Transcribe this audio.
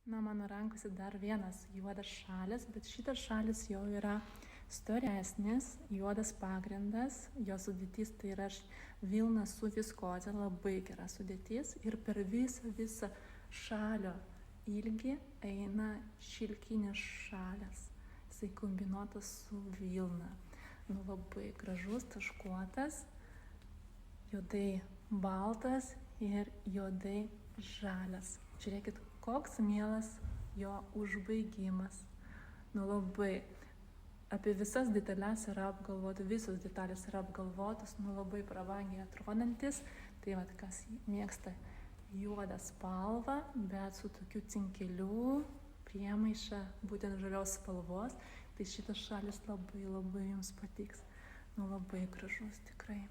Na, mano rankose dar vienas juodas šalis, bet šitas šalis jau yra storesnis, juodas pagrindas, jo sudėtis tai yra vilna su viskozė, labai gera sudėtis ir per visą šalio ilgį eina šilkinės šalis, jisai kombinuotas su vilna, labai gražus, taškuotas, juodai baltas ir juodai žalias. Žiūrėkit, koks mielas jo užbaigimas. Labai apie visas detalės yra apgalvota, visos detalės yra apgalvotos, labai prabangiai atrodantis. Tai vat, kas mėgsta juodą spalvą, bet su tokiu cinkeliu priemaiša būtent žalios spalvos, tai šitas šalis labai jums patiks. Labai gražus tikrai.